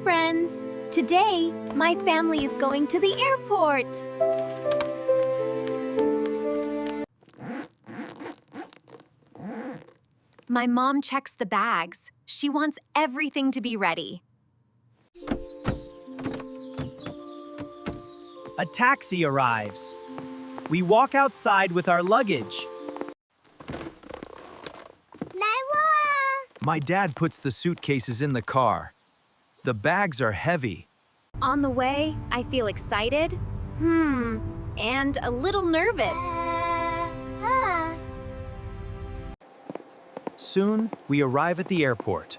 friends! Today, my family is going to the airport. My mom checks the bags. She wants everything to be ready. A taxi arrives. We walk outside with our luggage. My dad puts the suitcases in the car. The bags are heavy. On the way, I feel excited, and a little nervous. Soon, we arrive at the airport.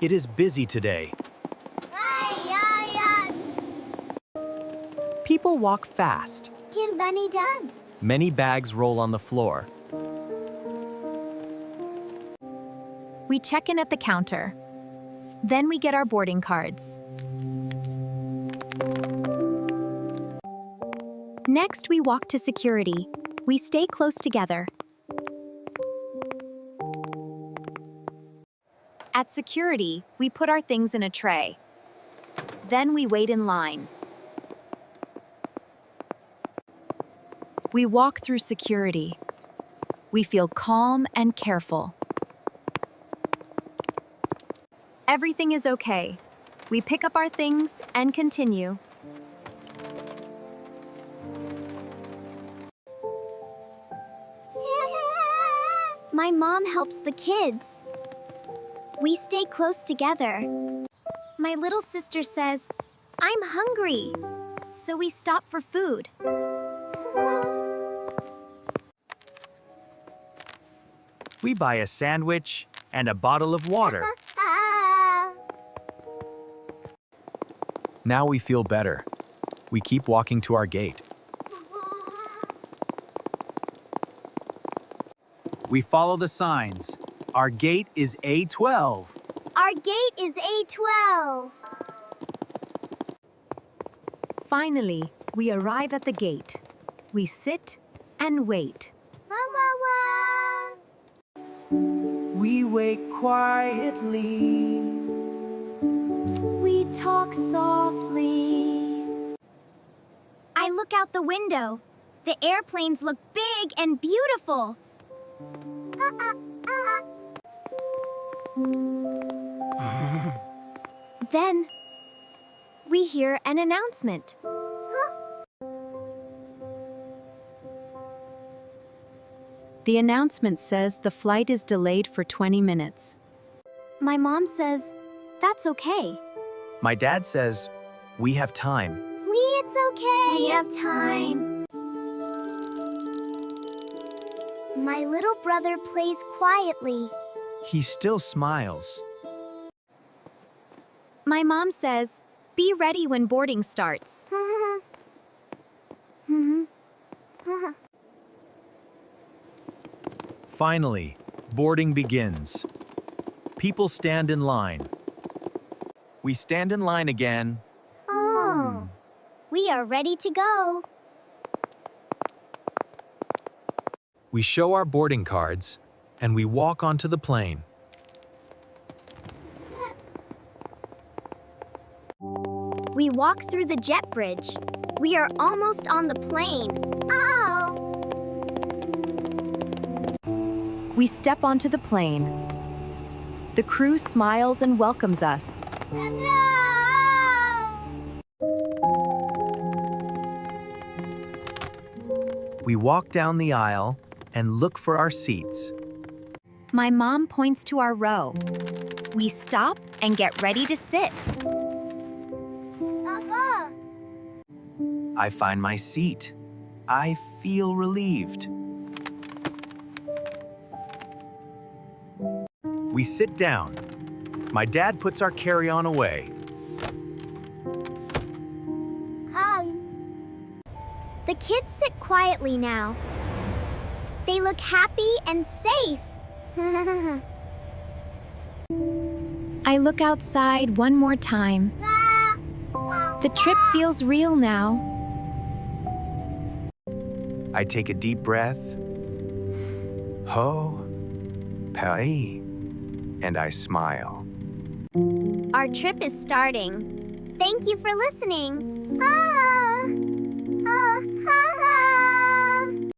It is busy today. People walk fast. Many bags roll on the floor. We check in at the counter. Then we get our boarding cards. Next, we walk to security. We stay close together. At security, we put our things in a tray. Then we wait in line. We walk through security. We feel calm and careful. Everything is okay. We pick up our things and continue. My mom helps the kids. We stay close together. My little sister says, "I'm hungry." So we stop for food. We buy a sandwich and a bottle of water. Now we feel better. We keep walking to our gate. We follow the signs. Our gate is A12. Our gate is A12. Finally, we arrive at the gate. We sit and wait. We wait quietly. We talk softly. I look out the window. The airplanes look big and beautiful. Then, we hear an announcement. The announcement says the flight is delayed for 20 minutes. My mom says, "That's okay." My dad says, "We have time." It's okay. We have time. My little brother plays quietly. He still smiles. My mom says, "Be ready when boarding starts." Finally, boarding begins. People stand in line. We stand in line again. Oh, we are ready to go. We show our boarding cards, and we walk onto the plane. We walk through the jet bridge. We are almost on the plane. Oh! We step onto the plane. The crew smiles and welcomes us. We walk down the aisle and look for our seats. My mom points to our row. We stop and get ready to sit. I find my seat. I feel relieved. We sit down. My dad puts our carry-on away. The kids sit quietly now. They look happy and safe. I look outside one more time. The trip feels real now. I take a deep breath. Ho, Paris, and I smile. Our trip is starting. Thank you for listening.